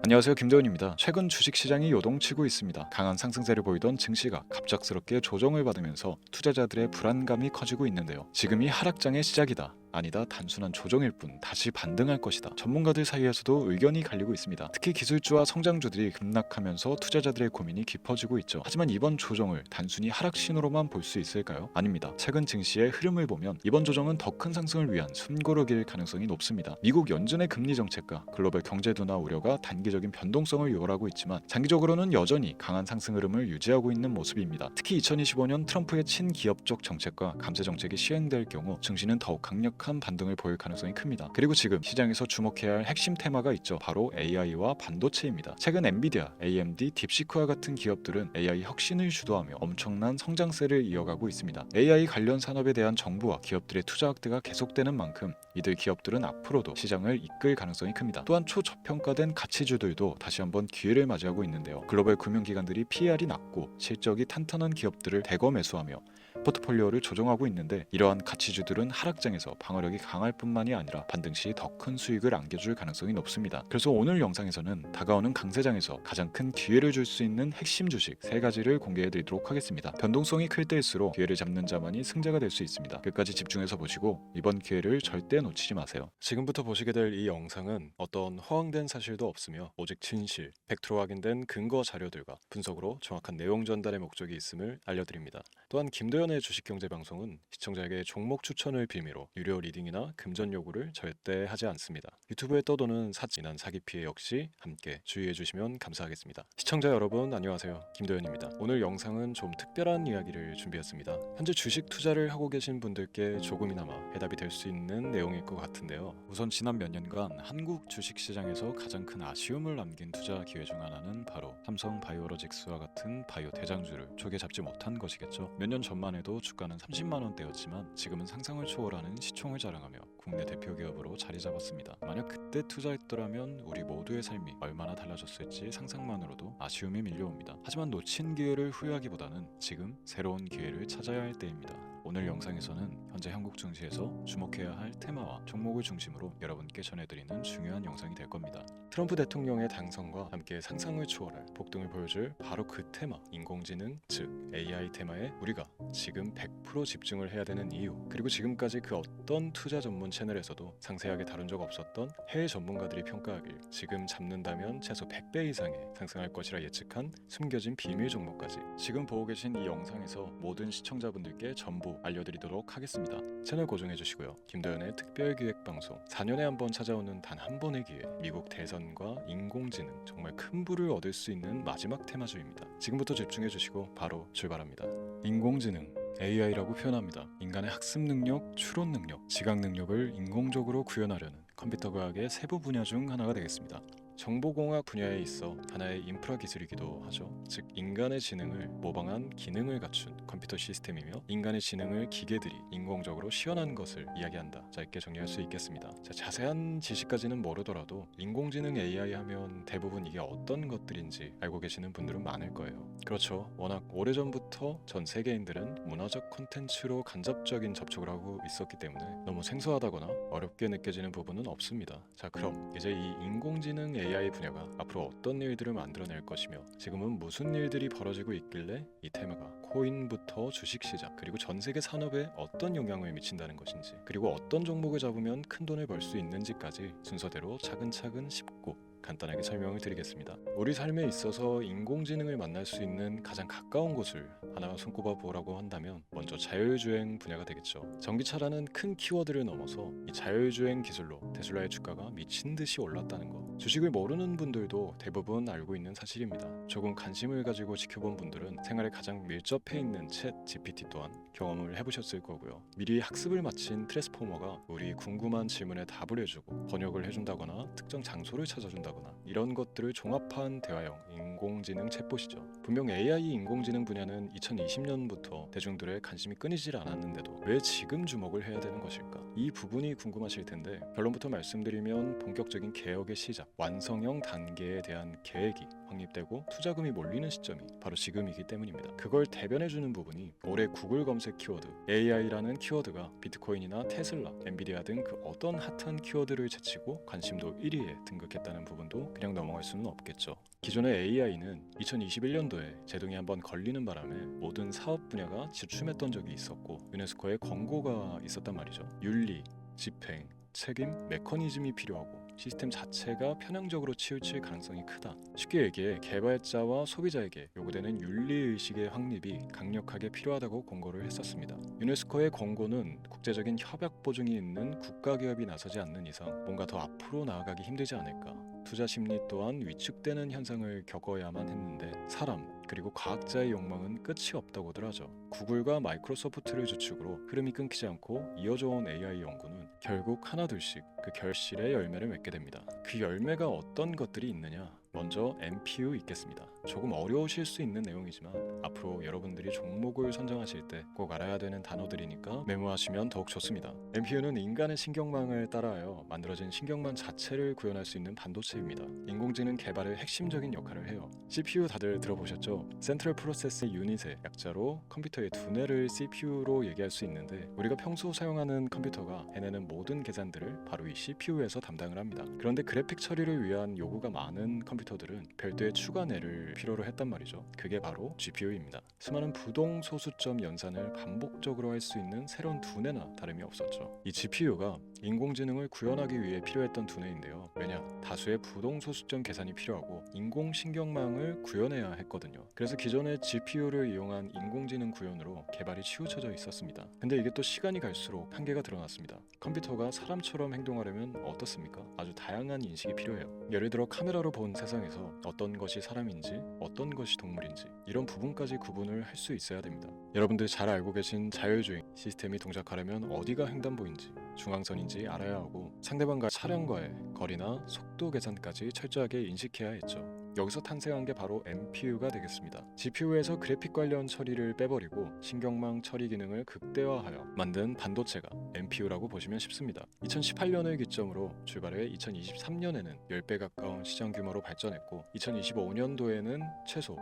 안녕하세요, 김도현입니다. 최근 주식시장이 요동치고 있습니다. 강한 상승세를 보이던 증시가 갑작스럽게 조정을 받으면서 투자자들의 불안감이 커지고 있는데요. 지금이 하락장의 시작이다. 아니다, 단순한 조정일 뿐 다시 반등할 것이다. 전문가들 사이에서도 의견이 갈리고 있습니다. 특히 기술주와 성장주들이 급락하면서 투자자들의 고민이 깊어지고 있죠. 하지만 이번 조정을 단순히 하락 신호로만 볼 수 있을까요? 아닙니다. 최근 증시의 흐름을 보면 이번 조정은 더 큰 상승을 위한 숨고르기일 가능성이 높습니다. 미국 연준의 금리 정책과 글로벌 경제 둔화 우려가 단기적인 변동성을 유발하고 있지만 장기적으로는 여전히 강한 상승 흐름을 유지하고 있는 모습입니다. 특히 2025년 트럼프의 친기업적 정책과 감세 정책이 시행될 경우 증시는 더욱 강력한 반등을 보일 가능성이 큽니다. 그리고 지금 시장에서 주목해야 할 핵심 테마가 있죠. 바로 AI와 반도체입니다. 최근 엔비디아, AMD, 딥시크와 같은 기업들은 AI 혁신을 주도하며 엄청난 성장세를 이어가고 있습니다. AI 관련 산업에 대한 정부와 기업들의 투자 확대가 계속되는 만큼 이들 기업들은 앞으로도 시장을 이끌 가능성이 큽니다. 또한 초저평가된 가치주들도 다시 한번 기회를 맞이하고 있는데요. 글로벌 금융기관들이 PER이 낮고 실적이 탄탄한 기업들을 대거 매수하며 포트폴리오를 조정하고 있는데, 이러한 가치주들은 하락장에서 방어력이 강할 뿐만이 아니라 반등 시 더 큰 수익을 안겨줄 가능성이 높습니다. 그래서 오늘 영상에서는 다가오는 강세장에서 가장 큰 기회를 줄 수 있는 핵심 주식 3가지를 공개해드리도록 하겠습니다. 변동성이 클 때일수록 기회를 잡는 자만이 승자가 될 수 있습니다. 끝까지 집중해서 보시고 이번 기회를 절대 놓치지 마세요. 지금부터 보시게 될 이 영상은 어떤 허황된 사실도 없으며 오직 진실, 팩트로 확인된 근거 자료들과 분석으로 정확한 내용 전달의 목적이 있음을 알려드립니다. 또한 김도현의 주식경제방송은 시청자에게 종목 추천을 빌미로 유료 리딩이나 금전 요구를 절대 하지 않습니다. 유튜브에 떠도는 사진한 사기 피해 역시 함께 주의해 주시면 감사하겠습니다. 시청자 여러분 안녕하세요, 김도현입니다. 오늘 영상은 좀 특별한 이야기를 준비했습니다. 현재 주식 투자를 하고 계신 분들께 조금이나마 해답이 될 수 있는 내용일 것 같은데요. 우선 지난 몇 년간 한국 주식시장에서 가장 큰 아쉬움을 남긴 투자 기회 중 하나는 바로 삼성 바이오로직스와 같은 바이오 대장주를 조개 잡지 못한 것이겠죠. 몇 년 전만 해도 주가는 30만 원대였지만 지금은 상상을 초월하는 시총을 자랑하며 국내 대표 기업으로 자리 잡았습니다. 만약 그때 투자했더라면 우리 모두의 삶이 얼마나 달라졌을지 상상만으로도 아쉬움이 밀려옵니다. 하지만 놓친 기회를 후회하기보다는 지금 새로운 기회를 찾아야 할 때입니다. 오늘 영상에서는 현재 한국 증시에서 주목해야 할 테마와 종목을 중심으로 여러분께 전해드리는 중요한 영상이 될 겁니다. 트럼프 대통령의 당선과 함께 상상을 초월할 폭등을 보여줄 바로 그 테마, 인공지능, 즉 AI 테마에 우리가 지금 100% 집중을 해야 되는 이유, 그리고 지금까지 그 어떤 투자 전문 채널에서도 상세하게 다룬 적 없었던 해외 전문가들이 평가하길 지금 잡는다면 최소 100배 이상의 상승할 것이라 예측한 숨겨진 비밀 종목까지 지금 보고 계신 이 영상에서 모든 시청자분들께 전부 알려드리도록 하겠습니다. 채널 고정해 주시고요. 김도현의 특별기획방송 4년에 한 번 찾아오는 단 한 번의 기회, 미국 대선과 인공지능, 정말 큰 부를 얻을 수 있는 마지막 테마주입니다. 지금부터 집중해 주시고 바로 출발합니다. 인공지능, AI라고 표현합니다. 인간의 학습 능력, 추론 능력, 지각 능력을 인공적으로 구현하려는 컴퓨터 과학의 세부 분야 중 하나가 되겠습니다. 정보공학 분야에 있어 하나의 인프라 기술이기도 하죠. 즉 인간의 지능을 모방한 기능을 갖춘 컴퓨터 시스템이며, 인간의 지능을 기계들이 인공적으로 시연한 것을 이야기한다. 짧게 정리할 수 있겠습니다. 자세한 지식까지는 모르더라도 인공지능 AI 하면 대부분 이게 어떤 것들인지 알고 계시는 분들은 많을 거예요. 그렇죠. 워낙 오래전부터 전 세계인들은 문화적 콘텐츠로 간접적인 접촉을 하고 있었기 때문에 너무 생소하다거나 어렵게 느껴지는 부분은 없습니다. 자, 그럼 이제 이 인공지능 AI 분야가 앞으로 어떤 일들을 만들어낼 것이며 지금은 무슨 일들이 벌어지고 있길래 이 테마가 코인부터 주식시장 그리고 전 세계 산업에 어떤 영향을 미친다는 것인지, 그리고 어떤 종목을 잡으면 큰 돈을 벌 수 있는지까지 순서대로 차근차근 짚고 간단하게 설명을 드리겠습니다. 우리 삶에 있어서 인공지능을 만날 수 있는 가장 가까운 곳을 하나 손꼽아 보라고 한다면 먼저 자율주행 분야가 되겠죠. 전기차라는 큰 키워드를 넘어서 이 자율주행 기술로 테슬라의 주가가 미친 듯이 올랐다는 것, 주식을 모르는 분들도 대부분 알고 있는 사실입니다. 조금 관심을 가지고 지켜본 분들은 생활에 가장 밀접해 있는 챗 GPT 또한 경험을 해보셨을 거고요. 미리 학습을 마친 트랜스포머가 우리 궁금한 질문에 답을 해주고 번역을 해준다거나 특정 장소를 찾아준다거나 이런 것들을 종합한 대화형 인공지능 챗봇이죠. 분명 AI 인공지능 분야는 2020년부터 대중들의 관심이 끊이질 않았는데도 왜 지금 주목을 해야 되는 것일까? 이 부분이 궁금하실 텐데, 결론부터 말씀드리면 본격적인 개혁의 시작, 완성형 단계에 대한 계획이 확립되고 투자금이 몰리는 시점이 바로 지금이기 때문입니다. 그걸 대변해주는 부분이 올해 구글 검색 키워드 AI라는 키워드가 비트코인이나 테슬라, 엔비디아 등 그 어떤 핫한 키워드를 제치고 관심도 1위에 등극했다는 부분도 그냥 넘어갈 수는 없겠죠. 기존의 AI는 2021년도에 제동이 한번 걸리는 바람에 모든 사업 분야가 주춤했던 적이 있었고 유네스코의 권고가 있었단 말이죠. 윤리, 집행, 책임, 메커니즘이 필요하고 시스템 자체가 편향적으로 치우칠 가능성이 크다. 쉽게 얘기해 개발자와 소비자에게 요구되는 윤리의식의 확립이 강력하게 필요하다고 권고를 했었습니다. 유네스코의 권고는 국제적인 협약 보증이 있는 국가기업이 나서지 않는 이상 뭔가 더 앞으로 나아가기 힘들지 않을까. 투자 심리 또한 위축되는 현상을 겪어야만 했는데 사람 그리고 과학자의 욕망은 끝이 없다고들 하죠. 구글과 마이크로소프트를 주축으로 흐름이 끊기지 않고 이어져 온 AI 연구는 결국 하나둘씩 그 결실의 열매를 맺게 됩니다. 그 열매가 어떤 것들이 있느냐? 먼저 NPU 있겠습니다. 조금 어려우실 수 있는 내용이지만 앞으로 여러분들이 종목을 선정하실 때 꼭 알아야 되는 단어들이니까 메모하시면 더욱 좋습니다. NPU는 인간의 신경망을 따라하여 만들어진 신경망 자체를 구현할 수 있는 반도체입니다. 인공지능 개발의 핵심적인 역할을 해요. CPU 다들 들어보셨죠? 센트럴 프로세스 유닛의 약자로 컴퓨터의 두뇌를 CPU로 얘기할 수 있는데 우리가 평소 사용하는 컴퓨터가 해내는 모든 계산들을 바로 이 CPU에서 담당을 합니다. 그런데 그래픽 처리를 위한 요구가 많은 컴퓨터들은 별도의 추가뇌를 필요로 했단 말이죠. 그게 바로 GPU입니다. 수많은 부동 소수점 연산을 반복적으로 할 수 있는 새로운 두뇌나 다름이 없었죠. 이 GPU가 인공지능을 구현하기 위해 필요했던 두뇌인데요. 왜냐? 다수의 부동 소수점 계산이 필요하고 인공신경망을 구현해야 했거든요. 그래서 기존의 GPU를 이용한 인공지능 구현으로 개발이 치우쳐져 있었습니다. 근데 이게 또 시간이 갈수록 한계가 드러났습니다. 컴퓨터가 사람처럼 행동하려면 어떻습니까? 아주 다양한 인식이 필요해요. 예를 들어 카메라로 본 세상에서 어떤 것이 사람인지 어떤 것이 동물인지 이런 부분까지 구분을 할 수 있어야 됩니다. 여러분들 잘 알고 계신 자율주행 시스템이 동작하려면 어디가 횡단보인지 중앙선인지 알아야 하고 상대방과 차량과의 거리나 속도 계산까지 철저하게 인식해야 했죠. 여기서 탄생한 게 바로 NPU가 되겠습니다. GPU에서 그래픽 관련 처리를 빼버리고 신경망 처리 기능을 극대화하여 만든 반도체가 NPU라고 보시면 쉽습니다. 2018년을 기점으로 출발해 2023년에는 10배 가까운 시장 규모로 발전했고 2025년도에는 최소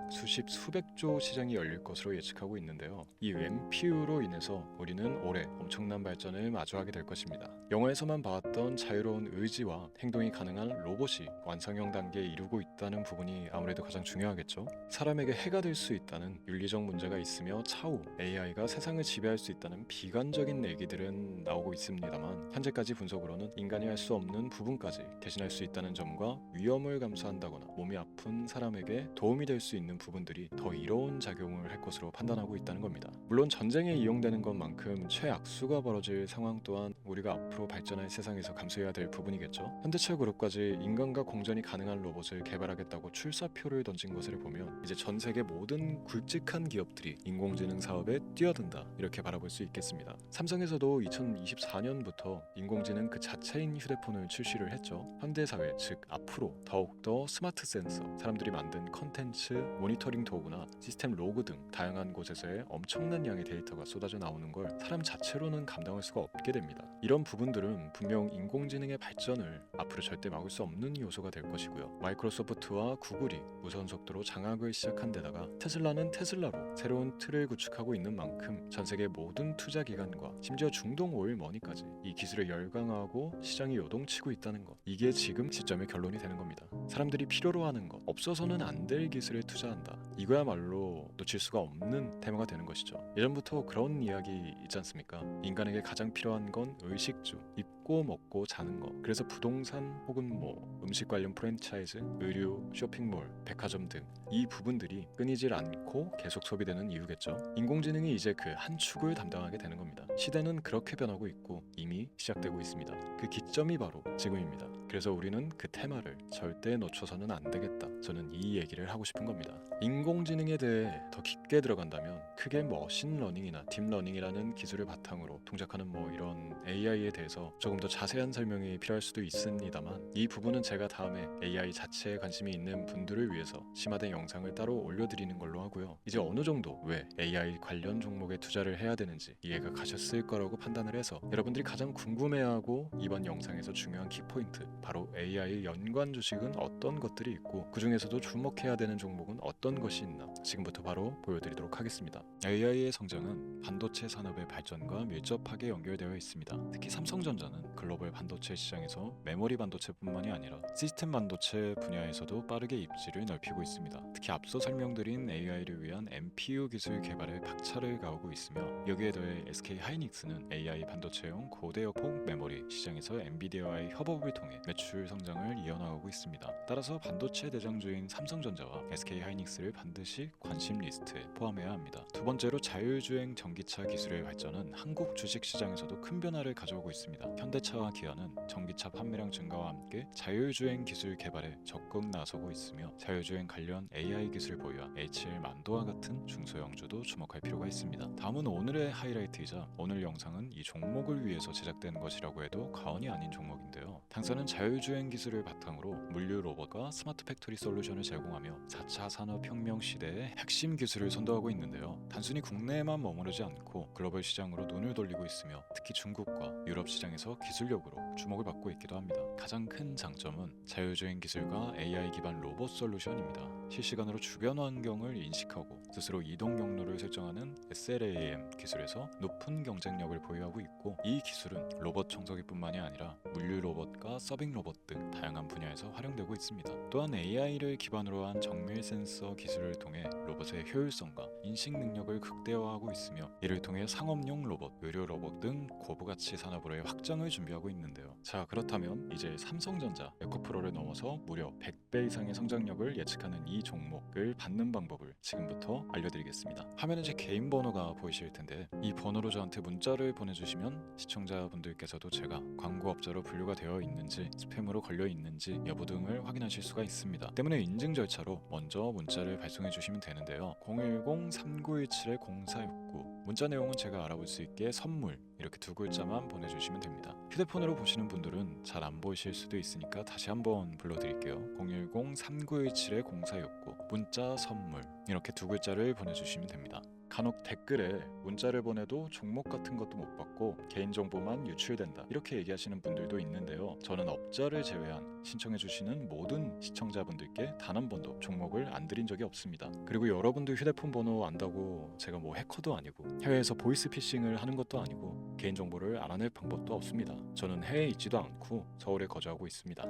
수백조 시장이 열릴 것으로 예측하고 있는데요. 이 NPU로 인해서 우리는 올해 엄청난 발전을 마주하게 될 것입니다. 영화에서만 봐왔던 자유로운 의지와 행동이 가능한 로봇이 완성형 단계에 이르고 있다는 부분이 아무래도 가장 중요하겠죠. 사람에게 해가 될 수 있다는 윤리적 문제가 있으며 차후 AI가 세상을 지배할 수 있다는 비관적인 얘기들은 나오고 있습니다만 현재까지 분석으로는 인간이 할 수 없는 부분까지 대신할 수 있다는 점과 위험을 감수한다거나 몸이 아픈 사람에게 도움이 될 수 있는 부분들이 더 이로운 작용을 할 것으로 판단하고 있다는 겁니다. 물론 전쟁에 이용되는 것만큼 최악수가 벌어질 상황 또한 우리가 앞으로 발전할 세상에서 감수해야 될 부분이겠죠. 현대차 그룹까지 인간과 공전이 가능한 로봇을 개발하겠다고 출사표를 던진 것을 보면 이제 전 세계 모든 굵직한 기업들이 인공지능 사업에 뛰어든다 이렇게 바라볼 수 있겠습니다. 삼성에서도 2024년부터 인공지능 그 자체인 휴대폰을 출시를 했죠. 현대사회 즉 앞으로 더욱더 스마트 센서, 사람들이 만든 컨텐츠, 모니터링 도구나 시스템 로그 등 다양한 곳에서의 엄청난 양의 데이터가 쏟아져 나오는 걸 사람 자체로는 감당할 수가 없게 됩니다. 이런 부분들은 분명 인공지능의 발전을 앞으로 절대 막을 수 없는 요소가 될 것이고요. 마이크로소프트와 구글이 무선 속도로 장악을 시작한 데다가 테슬라는 테슬라로 새로운 틀을 구축하고 있는 만큼 전 세계 모든 투자 기관과 심지어 중동 오일 머니까지 이 기술을 열광하고 시장이 요동치고 있다는 것, 이게 지금 시점의 결론이 되는 겁니다. 사람들이 필요로 하는 것, 없어서는 안 될 기술에 투자한다. 이거야말로 놓칠 수가 없는 테마가 되는 것이죠. 예전부터 그런 이야기 있지 않습니까? 인간에게 가장 필요한 건 의식주, 입고 먹고 자는 것. 그래서 부동산 혹은 음식 관련 프랜차이즈, 의류, 쇼핑몰, 백화점 등 이 부분들이 끊이질 않고 계속 소비되는 이유겠죠. 인공지능이 이제 그 한 축을 담당하게 되는 겁니다. 시대는 그렇게 변하고 있고 이미 시작되고 있습니다. 그 기점이 바로 지금입니다. 그래서 우리는 그 테마를 절대 놓쳐서는 안 되겠다. 저는 이 얘기를 하고 싶은 겁니다. 인공지능에 대해 더 깊게 들어간다면 크게 머신러닝이나 딥러닝이라는 기술을 바탕으로 동작하는 이런 AI에 대해서 조금 더 자세한 설명이 필요할 수도 있습니다만 이 부분은 제가 다음에 AI 자체에 관심이 있는 분들을 위해서 심화된 영상을 따로 올려드리는 걸로 하고요. 이제 어느 정도 왜 AI 관련 종목에 투자를 해야 되는지 이해가 가셨을 거라고 판단을 해서 여러분들이 가장 궁금해하고 이번 영상에서 중요한 키포인트 바로 AI 연관 주식은 어떤 것들이 있고 그 중에서도 주목해야 되는 종목은 어떤 것이 있나 지금부터 바로 보여드리도록 하겠습니다. AI의 성장은 반도체 산업의 발전과 밀접하게 연결되어 있습니다. 특히 삼성전자는 글로벌 반도체 시장에서 메모리 반도체뿐만이 아니라 시스템 반도체 분야에서도 빠르게 입지를 넓히고 있습니다. 특히 앞서 설명드린 AI를 위한 MPU 기술 개발에 박차를 가하고 있으며 여기에 더해 SK 하이닉스는 AI 반도체용 고대역폭 메모리 시장에서 엔비디아와의 협업을 통해 매출 성장을 이어나가고 있습니다. 따라서 반도체 대장주인 삼성전자와 SK 하이닉스를 반드시 관심 리스트에 포함해야 합니다. 두 번째로 자율주행 전기차 기술의 발전은 한국 주식 시장에서도 큰 변화를 가져오고 있습니다. 현대차와 기아는 전기차 판매량 증가와 함께 자율주행 기술 개발에 적극 나서고 있으며 자율주행 관련 AI 기술 보유한 HL 만도와 같은 중소형주도 주목할 필요가 있습니다. 다음은 오늘의 하이라이트이자 오늘 영상은 이 종목을 위해서 제작된 것이라고 해도 과언이 아닌 종목인데요. 당사는 자율주행 기술을 바탕으로 물류 로봇과 스마트 팩토리 솔루션을 제공하며 4차 산업혁명 시대의 핵심 기술을 선도하고 있는데요. 단순히 국내에만 머무르지 않고 글로벌 시장으로 눈을 돌리고 있으며 특히 중국과 유럽 시장에서 기술력으로 주목을 받고 있기도 합니다. 가장 큰 장점은 자율주행 기술과 AI 기반 로봇 솔루션입니다. 실시간으로 주변 환경을 인식하고 스스로 이동 경로를 설정하는 SLAM 기술에서 높은 경쟁력을 보유하고 있고 이 기술은 로봇 청소기뿐만이 아니라 물류 로봇과 서빙 로봇 등 다양한 분야에서 활용되고 있습니다. 또한 AI를 기반으로 한 정밀 센서 기술을 통해 로봇의 효율성과 인식 능력을 극대화하고 있으며 이를 통해 상업용 로봇, 의료 로봇 등 고부가치 산업으로의 확장을 준비하고 있는데요. 자, 그렇다면 이제 삼성전자 에코프로를 넘어서 무려 100배 이상의 성장력을 예측하는 이 종목을 받는 방법을 지금부터 알려드리겠습니다. 화면에 제 개인 번호가 보이실 텐데 이 번호로 저한테 문자를 보내주시면 시청자분들께서도 제가 광고업자로 분류가 되어 있는지 스팸으로 걸려 있는지 여부 등을 확인하실 수가 있습니다. 때문에 인증 절차로 먼저 문자를 발송해 주시면 되는데요. 010-3917-0469 문자 내용은 제가 알아볼 수 있게 선물 이렇게 두 글자만 보내주시면 됩니다. 휴대폰으로 보시는 분들은 잘 안 보이실 수도 있으니까 다시 한번 불러드릴게요. 010-3917-0469 문자 선물 이렇게 두 글자를 보내주시면 됩니다. 간혹 댓글에 문자를 보내도 종목 같은 것도 못 받고 개인정보만 유출된다 이렇게 얘기하시는 분들도 있는데요. 저는 업자를 제외한 신청해주시는 모든 시청자분들께 단 한 번도 종목을 안 드린 적이 없습니다. 그리고 여러분들 휴대폰 번호 안다고 제가 뭐 해커도 아니고 해외에서 보이스피싱을 하는 것도 아니고 개인정보를 알아낼 방법도 없습니다. 저는 해외에 있지도 않고 서울에 거주하고 있습니다.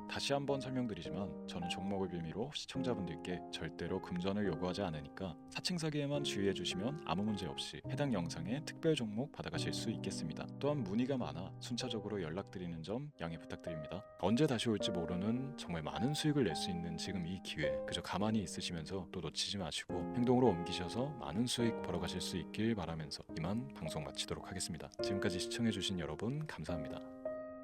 다시 한번 설명드리지만 저는 종목을 빌미로 시청자분들께 절대로 금전을 요구하지 않으니까 사칭 사기에만 주의해 주시면 아무 문제 없이 해당 영상에 특별 종목 받아가실 수 있겠습니다. 또한 문의가 많아 순차적으로 연락드리는 점 양해 부탁드립니다. 언제 다시 올지 모르는 정말 많은 수익을 낼 수 있는 지금 이 기회 그저 가만히 있으시면서 또 놓치지 마시고 행동으로 옮기셔서 많은 수익 벌어가실 수 있길 바라면서 이만 방송 마치도록 하겠습니다. 지금까지 시청해주신 여러분 감사합니다.